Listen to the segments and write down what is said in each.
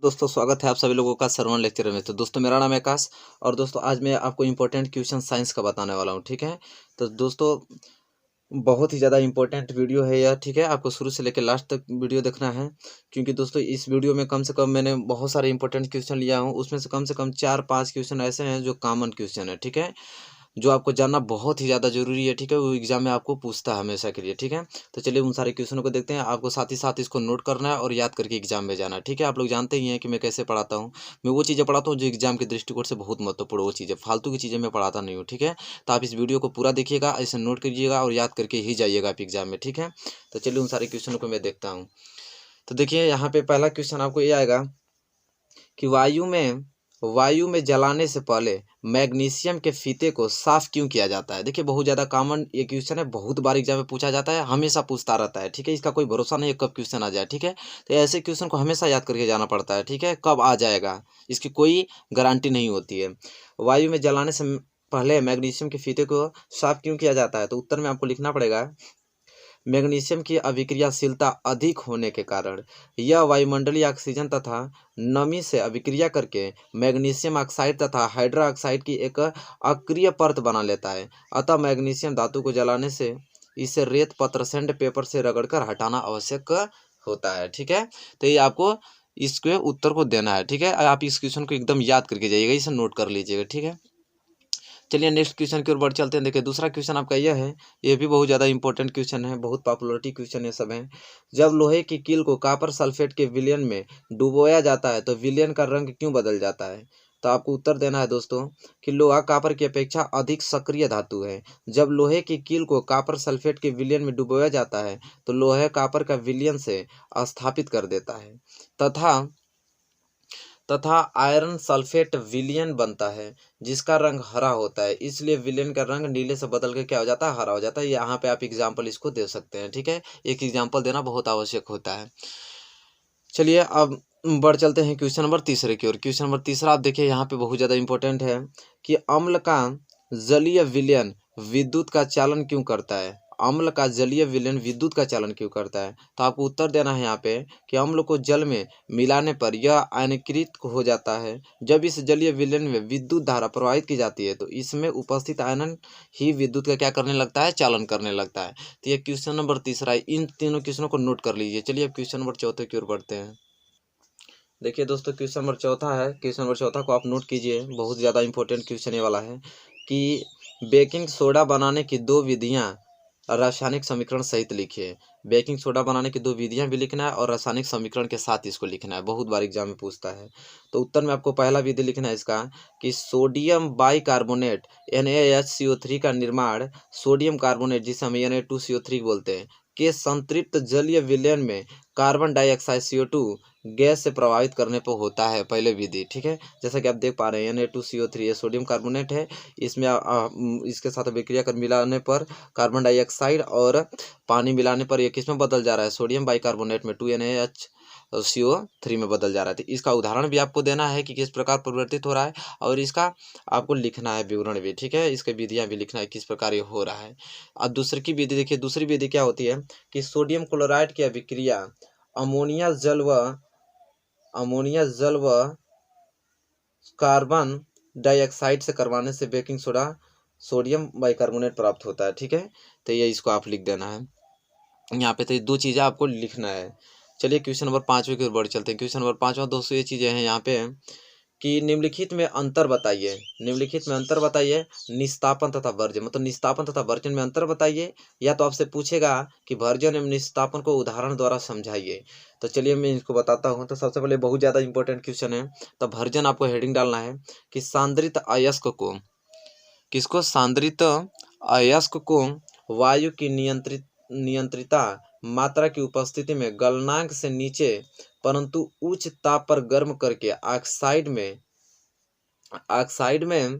दोस्तों स्वागत है आप सभी लोगों का श्रवण लेक्चर में। तो दोस्तों मेरा नाम है आकाश और दोस्तों आज मैं आपको इम्पोर्टेंट क्वेश्चन साइंस का बताने वाला हूँ। ठीक है, तो दोस्तों बहुत ही ज़्यादा इम्पोर्टेंट वीडियो है यह। ठीक है, आपको शुरू से लेकर लास्ट तक वीडियो देखना है, क्योंकि दोस्तों इस वीडियो में कम से कम मैंने बहुत सारे इंपॉर्टेंट क्वेश्चन लिया हूँ। उसमें से कम 4-5 क्वेश्चन ऐसे हैं जो कॉमन क्वेश्चन है। ठीक है, जो आपको जानना बहुत ही ज़्यादा ज़रूरी है। ठीक है, वो एग्जाम में आपको पूछता है हमेशा के लिए। ठीक है, तो चलिए उन सारे क्वेश्चनों को देखते हैं। आपको साथ ही साथ इसको नोट करना है और याद करके एग्जाम में जाना है। ठीक है, आप लोग जानते ही हैं कि मैं कैसे पढ़ाता हूँ। मैं वो चीज़ें पढ़ाता हूँ जो एग्जाम के दृष्टिकोण से बहुत महत्वपूर्ण, वो चीज़ें फालतू की चीज़ें मैं पढ़ाता नहीं हूँ। ठीक है, तो आप इस वीडियो को पूरा देखिएगा, ऐसे नोट करिएगा और याद करके ही जाइएगा आप एग्जाम में। ठीक है, तो चलिए उन सारे क्वेश्चनों को मैं देखता हूँ। तो देखिए यहाँ पे पहला क्वेश्चन आपको ये आएगा कि वायु में जलाने से पहले मैग्नीशियम के फीते को साफ क्यों किया जाता है। देखिए बहुत ज़्यादा कॉमन ये क्वेश्चन है, बहुत बार एग्जाम में पूछा जाता है, हमेशा पूछता रहता है। ठीक है, इसका कोई भरोसा नहीं है कब क्वेश्चन आ जाए। ठीक है, तो ऐसे क्वेश्चन को हमेशा याद करके जाना पड़ता है। ठीक है, कब आ जाएगा इसकी कोई गारंटी नहीं होती है। वायु में जलाने से पहले मैग्नीशियम के फीते को साफ क्यों किया जाता है, तो उत्तर में आपको लिखना पड़ेगा मैग्नीशियम की अभिक्रियाशीलता अधिक होने के कारण यह वायुमंडलीय ऑक्सीजन तथा नमी से अभिक्रिया करके मैग्नीशियम ऑक्साइड तथा हाइड्रोक्साइड की एक अक्रिय परत बना लेता है। अतः मैग्नीशियम धातु को जलाने से इसे रेत पत्र सैंड पेपर से रगड़कर हटाना आवश्यक होता है। ठीक है, तो ये आपको इसके उत्तर को देना है। ठीक है, आप इस क्वेश्चन को एकदम याद करके जाइएगा, इसे नोट कर लीजिएगा। ठीक है, चलिए नेक्स्ट क्वेश्चन की ओर बढ़ चलते हैं। देखिए दूसरा क्वेश्चन आपका यह है, ये भी बहुत ज़्यादा इंपॉर्टेंट क्वेश्चन है, बहुत पॉपुलरिटी क्वेश्चन ये सब है। जब लोहे की कील को कॉपर सल्फेट के विलयन में डुबोया जाता है तो विलयन का रंग क्यों बदल जाता है। तो आपको उत्तर देना है दोस्तों कि लोहा कॉपर की अपेक्षा अधिक सक्रिय धातु है। जब लोहे की कील को कॉपर सल्फेट के विलयन में डुबोया जाता है तो लोहे कॉपर का विलयन से स्थापित कर देता है तथा तथा आयरन सल्फेट विलयन बनता है जिसका रंग हरा होता है, इसलिए विलयन का रंग नीले से बदल के क्या हो जाता है, हरा हो जाता है। यहाँ पे आप एग्जाम्पल इसको दे सकते हैं। ठीक है, एक एग्जाम्पल देना बहुत आवश्यक होता है। चलिए अब बढ़ चलते हैं क्वेश्चन नंबर तीसरे की ओर। क्वेश्चन नंबर तीसरा आप देखिए यहाँ पे बहुत ज़्यादा इंपॉर्टेंट है कि अम्ल का जलीय विलयन विद्युत का चालन क्यों करता है। अम्ल का जलीय विलयन विद्युत का चालन क्यों करता है, तो आपको उत्तर देना है यहाँ पे कि अम्ल को जल में मिलाने पर यह आयनीकृत हो जाता है। जब इस जलीय विलयन में विद्युत धारा प्रवाहित की जाती है तो इसमें उपस्थित आयनन ही विद्युत का क्या करने लगता है, चालन करने लगता है। तो ये क्वेश्चन नंबर तीसरा है, इन तीनों क्वेश्चनों को नोट कर लीजिए। चलिए अब क्वेश्चन नंबर चौथे की ओर बढ़ते हैं। देखिए दोस्तों क्वेश्चन नंबर चौथा है, क्वेश्चन नंबर चौथा को आप नोट कीजिए, बहुत ज़्यादा इंपॉर्टेंट क्वेश्चन ये वाला है कि बेकिंग सोडा बनाने की दो विधियां रासायनिक समीकरण सहित लिखिए। बेकिंग सोडा बनाने की दो विधियां भी लिखना है और रासायनिक समीकरण के साथ इसको लिखना है, बहुत बार एग्जाम में पूछता है। तो उत्तर में आपको पहला विधि लिखना है इसका कि सोडियम बाइकार्बोनेट NaHCO3 का निर्माण सोडियम कार्बोनेट, जिसे हम Na2CO3 बोलते हैं, के संतृप्त जलीय विलयन में कार्बन डाइऑक्साइड CO2 गैस से प्रभावित करने पर होता है, पहले विधि। ठीक है, जैसा कि आप देख पा रहे हैं Na2CO3 ये सोडियम कार्बोनेट है, इसमें इसके साथ अभिक्रिया कर मिलाने पर कार्बन डाइऑक्साइड और पानी मिलाने पर ये किस में बदल जा रहा है, सोडियम बाइकार्बोनेट में 2NaHCO3 में बदल जा रहा है। तो इसका उदाहरण भी आपको देना है कि किस प्रकार परिवर्तित हो रहा है और इसका आपको लिखना है विवरण भी। ठीक है, इसके विधियाँ भी लिखना है किस प्रकार ये हो रहा है। अब दूसरी की विधि देखिए, दूसरी विधि क्या होती है कि सोडियम क्लोराइड की अभिक्रिया अमोनिया जल व कार्बन डाइऑक्साइड से करवाने से बेकिंग सोडा सोडियम बाइकार्बोनेट प्राप्त होता है। ठीक है, तो ये इसको आप लिख देना है यहाँ पे। तो ये दो चीज़ें आपको लिखना है। चलिए क्वेश्चन नंबर पाँचवें की ओर बढ़ चलते हैं। क्वेश्चन नंबर पाँचवा दोस्तों ये चीज़ें हैं यहाँ पे कि निम्नलिखित में अंतर बताइए। निम्नलिखित में अंतर बताइए निस्तापन तथा वर्जन, मतलब निस्तापन तथा वर्जन में अंतर बताइए, या तो आपसे पूछेगा कि वर्जन एवं निस्तापन को उदाहरण द्वारा समझाइए। तो चलिए मैं इसको बताता हूँ। तो सबसे पहले बहुत ज़्यादा इंपॉर्टेंट क्वेश्चन है, तो वर्जन आपको हेडिंग डालना है कि सांद्रित अयस्क को, किसको, सांद्रित अयस्क को वायु की नियंत्रिता मात्रा की उपस्थिति में गलनांक से नीचे परंतु उच्च ताप पर गर्म करके ऑक्साइड में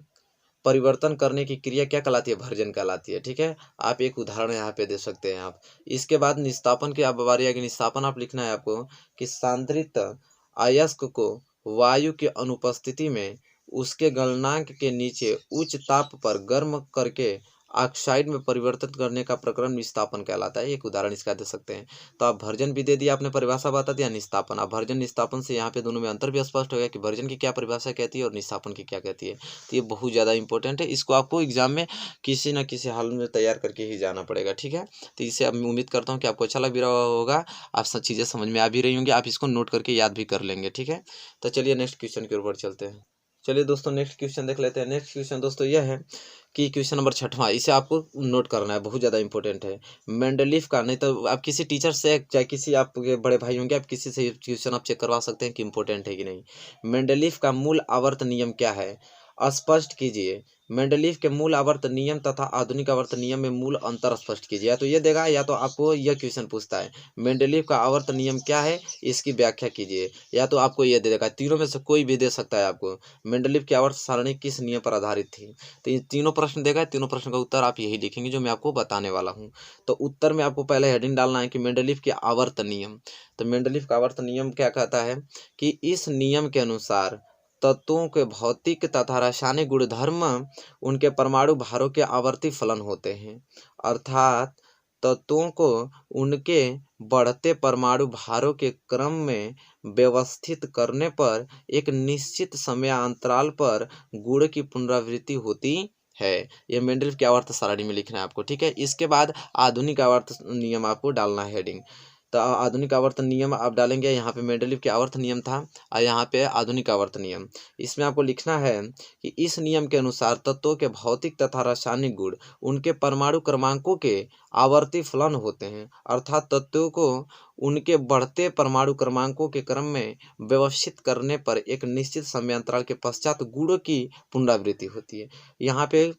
परिवर्तन करने की क्रिया क्या कहलाती है, भर्जन कहलाती है। ठीक है, आप एक उदाहरण यहाँ पे दे सकते हैं आप। इसके बाद निस्तापन की आप बारी आगे, निस्तापन आप लिखना है आपको कि सांद्रित अयस्क को वायु की अनुपस्थिति में उसके गलनांक के नीचे उच्च ताप पर गर्म करके ऑक्साइड में परिवर्तित करने का प्रक्रम निस्तापन कहलाता है। एक उदाहरण इसका दे सकते हैं। तो आप भर्जन भी दे दिया, आपने परिभाषा बता दिया निस्तापन। अब भर्जन निस्तापन से यहाँ पे दोनों में अंतर भी स्पष्ट हो गया कि भर्जन की क्या परिभाषा कहती है और निस्तापन की क्या कहती है। तो ये बहुत ज़्यादा इंपॉर्टेंट है, इसको आपको एग्जाम में किसी न किसी हाल में तैयार करके ही जाना पड़ेगा, ठीक है। तो इससे अब मैं उम्मीद करता हूँ कि आपको अच्छा लग भी रहा होगा, आप सब चीज़ें समझ में आ भी रही होंगी, आप इसको नोट करके याद भी कर लेंगे, ठीक है। तो चलिए नेक्स्ट क्वेश्चन की ओर बढ़ चलते हैं। चलिए दोस्तों नेक्स्ट क्वेश्चन देख लेते हैं। नेक्स्ट क्वेश्चन दोस्तों यह है कि क्वेश्चन नंबर 6वां, इसे आपको नोट करना है, बहुत ज़्यादा इंपॉर्टेंट है। मेंडलीफ का, नहीं तो आप किसी टीचर से चाहे किसी आपके बड़े भाई होंगे, आप किसी से क्वेश्चन आप चेक करवा सकते हैं कि इंपॉर्टेंट है कि नहीं। मेंडलीफ का मूल आवर्त नियम क्या है, स्पष्ट कीजिए। मेंडलीफ के मूल आवर्त नियम तथा आधुनिक आवर्त नियम में मूल अंतर स्पष्ट कीजिए। या तो ये देगा या तो आपको यह क्वेश्चन पूछता है मेंडलीफ का आवर्त नियम क्या है, इसकी व्याख्या कीजिए, या तो आपको ये दे देगा। तीनों में से कोई भी दे सकता है आपको। मेंडलीफ की आवर्त सारणी किस नियम पर आधारित थी। तो ये तीनों प्रश्न देगा, तीनों प्रश्न का उत्तर आप यही लिखेंगे जो मैं आपको बताने वाला हूँ। तो उत्तर में आपको पहले हेडिंग डालना है कि मेंडलीफ के आवर्त नियम। तो मेंडलीफ का आवर्त नियम क्या कहता है कि इस नियम के अनुसार तत्वों के भौतिक तथा रासायनिक गुणधर्म उनके परमाणु भारों के आवर्ती फलन होते हैं। अर्थात तत्वों को उनके बढ़ते परमाणु भारों के क्रम में व्यवस्थित करने पर एक निश्चित समयांतराल पर गुण की पुनरावृत्ति होती है। ये मेंडलीफ की आवर्त सारणी में लिखना है आपको, ठीक है। इसके बाद आधुनिक आवर्त नियम आपको डालना है हेडिंग। तो आधुनिक आवर्त नियम आप डालेंगे, यहाँ पे मेंडलीफ के आवर्त नियम था और यहाँ पे आधुनिक आवर्त नियम। इसमें आपको लिखना है कि इस नियम के अनुसार तत्वों के भौतिक तथा रासायनिक गुण उनके परमाणु क्रमांकों के आवर्ती फलन होते हैं। अर्थात तत्वों को उनके बढ़ते परमाणु क्रमांकों के क्रम में व्यवस्थित करने पर एक निश्चित समयांतराल के पश्चात गुणों की पुनरावृत्ति होती है। यहाँ पे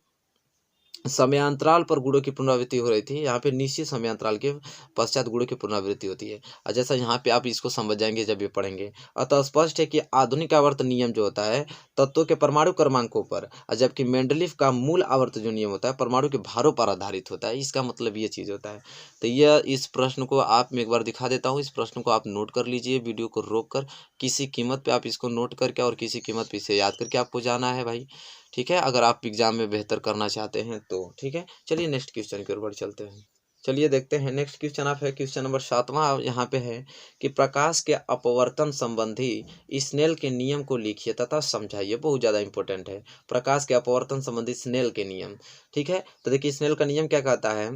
समयांतराल पर गुणों की पुनरावृत्ति हो रही थी, यहाँ पे निश्चित समयांतराल के पश्चात गुणों की पुनरावृत्ति होती है। और जैसा यहाँ पे आप इसको समझ जाएंगे जब ये पढ़ेंगे। अतः स्पष्ट है कि आधुनिक आवर्त नियम जो होता है तत्वों के परमाणु क्रमांकों पर, और जबकि मेंडलीफ का मूल आवर्त जो नियम होता है परमाणु के भारों पर आधारित होता है। इसका मतलब ये चीज़ होता है। तो यह इस प्रश्न को आप मैं एक बार दिखा देता हूँ, इस प्रश्न को आप नोट कर लीजिए, वीडियो को रोक कर किसी कीमत पर आप इसको नोट करके और किसी कीमत पर इसे याद करके आपको जाना है भाई, ठीक है। अगर आप एग्जाम में बेहतर करना चाहते हैं तो, ठीक है। चलिए नेक्स्ट क्वेश्चन की ओर बढ़ चलते हैं। चलिए देखते हैं नेक्स्ट क्वेश्चन आप है क्वेश्चन नंबर 7वां यहाँ पे है कि प्रकाश के अपवर्तन संबंधी स्नेल के नियम को लिखिए तथा समझाइए। बहुत ज़्यादा इंपॉर्टेंट है, प्रकाश के अपवर्तन संबंधी स्नेल के नियम, ठीक है। तो देखिए स्नेल का नियम क्या कहता है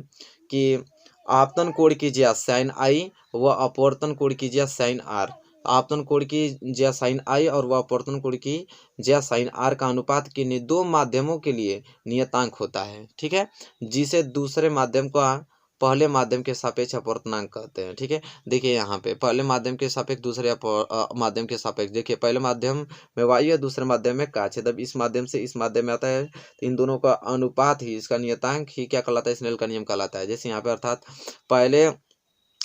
कि आपतन कोण कीजिए साइन आई व अपवर्तन कोण कीजिए साइन आर। आपतन कोण की ज्या साइन आई और वह अपवर्तन कोण की ज्या साइन आर का अनुपात किन्हीं दो माध्यमों के लिए नियतांक होता है, ठीक है, जिसे दूसरे माध्यम का पहले माध्यम के सापेक्ष अपवर्तनांक कहते हैं, ठीक है। देखिए यहाँ पे पहले माध्यम के सापेक्ष दूसरे माध्यम के सापेक्ष, देखिए पहले माध्यम में वायु है दूसरे माध्यम में कांच है, तब इस माध्यम से इस माध्यम में आता है तो इन दोनों का अनुपात ही इसका नियतांक ही क्या कहलाता है, स्नेल का नियम कहलाता है। जैसे यहाँ पे अर्थात पहले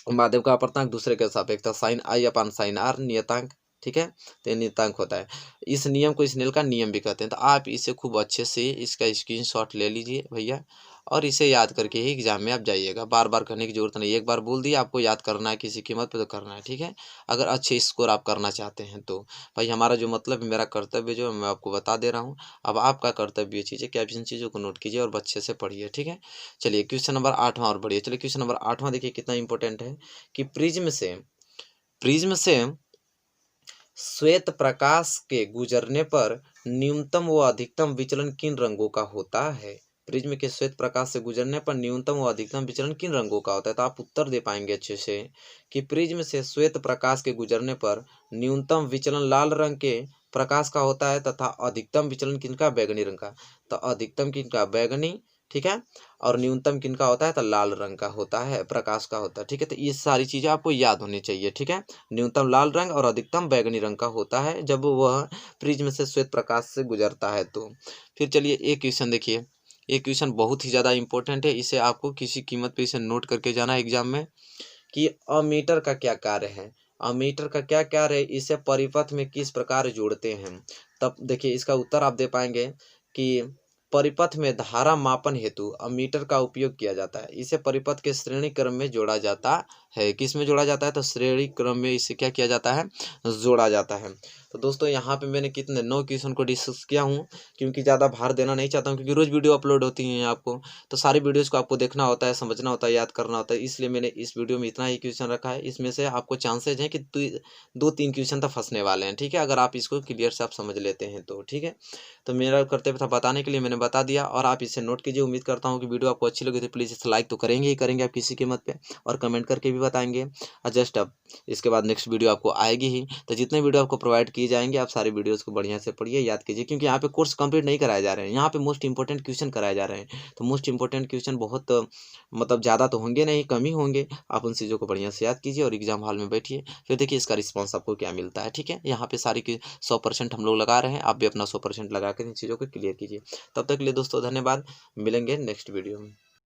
माध्यम का अपवर्तनांक दूसरे के सापेक्ष था, sine I upon sine R नियतांक, ठीक है। तो नियतांक होता है। इस नियम को स्नेल का नियम भी कहते हैं। तो आप इसे खूब अच्छे से इसका स्क्रीनशॉट ले लीजिए भैया, और इसे याद करके ही एग्जाम में आप जाइएगा। बार बार करने की जरूरत नहीं, एक बार बोल दिया आपको याद करना है किसी कीमत पे तो करना है, ठीक है। अगर अच्छे स्कोर आप करना चाहते हैं तो भाई हमारा जो मतलब मेरा कर्तव्य जो मैं आपको बता दे रहा हूँ, अब आपका कर्तव्य ये चीज़ है कि आप इन चीज़ों को नोट कीजिए और अच्छे से पढ़िए, ठीक है। चलिए क्वेश्चन नंबर 8वां और बढ़िए। चलिए क्वेश्चन नंबर 8वां देखिए कितना इंपॉर्टेंट है कि प्रिज्म से श्वेत प्रकाश के गुजरने पर न्यूनतम व अधिकतम विचलन किन रंगों का होता है। प्रिज्म के श्वेत प्रकाश से गुजरने पर न्यूनतम व अधिकतम विचलन किन रंगों का होता है। तो आप उत्तर दे पाएंगे अच्छे से कि प्रिज्म से श्वेत प्रकाश के गुजरने पर न्यूनतम विचलन लाल रंग के प्रकाश का होता है तथा अधिकतम विचलन किनका, बैगनी रंग का। तो अधिकतम किनका, बैगनी, ठीक है, और न्यूनतम किनका होता है तो लाल रंग का होता है, प्रकाश का होता है, ठीक है। तो ये सारी चीज़ें आपको याद होनी चाहिए, ठीक है। न्यूनतम लाल रंग और अधिकतम बैगनी रंग का होता है जब वह प्रिज्म से श्वेत प्रकाश से गुजरता है। तो फिर चलिए एक क्वेश्चन देखिए, एक क्वेश्चन बहुत ही ज़्यादा इंपॉर्टेंट है, इसे आपको किसी कीमत पे इसे नोट करके जाना है एग्जाम में कि अमीटर का क्या कार्य है। अमीटर का क्या कार्य है, इसे परिपथ में किस प्रकार जोड़ते हैं। तब देखिए इसका उत्तर आप दे पाएंगे कि परिपथ में धारा मापन हेतु अमीटर का उपयोग किया जाता है। इसे परिपथ के श्रेणी क्रम में जोड़ा जाता है। किस में जोड़ा जाता है तो श्रेणी क्रम में इसे क्या किया जाता है, जोड़ा जाता है। तो दोस्तों यहाँ पे मैंने कितने 9 क्वेश्चन को डिस्कस किया हूँ, क्योंकि ज़्यादा भार देना नहीं चाहता हूँ, क्योंकि रोज़ वीडियो अपलोड होती हैं आपको, तो सारी वीडियोज़ को आपको देखना होता है, समझना होता है, याद करना होता है, इसलिए मैंने इस वीडियो में इतना ही क्वेश्चन रखा है। इसमें से आपको चांसेज हैं कि 2-3 क्वेश्चन तो फँसने वाले हैं, ठीक है, अगर आप इसको क्लियर से आप समझ लेते हैं तो, ठीक है। तो मेरा कर्तव्य था बताने के लिए, मैंने बता दिया, और आप इसे नोट कीजिए। उम्मीद करता हूँ कि वीडियो आपको अच्छी लगी तो प्लीज़ इसे लाइक तो करेंगे ही करेंगे आप किसी कीमत पे, और कमेंट करके भी बताएंगे। और जस्ट अब इसके बाद नेक्स्ट वीडियो आपको आएगी ही, तो जितने वीडियो आपको प्रोवाइड किए जाएंगे आप सारी वीडियोज़ को बढ़िया से पढ़िए, याद कीजिए, क्योंकि यहाँ पे कोर्स कंप्लीट नहीं कराए जा रहे हैं, यहाँ पे मोस्ट इंपॉर्टेंट क्वेश्चन कराए जा रहे हैं। तो मोस्ट इंपॉर्टेंट क्वेश्चन बहुत मतलब ज़्यादा तो होंगे नहीं, कम ही होंगे। आप उन चीज़ों को बढ़िया से याद कीजिए और एग्जाम हॉल में बैठिए, फिर देखिए इसका रिस्पॉन्स आपको क्या मिलता है, ठीक है। यहाँ पे सारी की 100% हम लोग लगा रहे हैं, आप भी अपना 100% लगा कर इन चीज़ों को क्लियर कीजिए। तब तक के लिए दोस्तों धन्यवाद, मिलेंगे नेक्स्ट वीडियो में।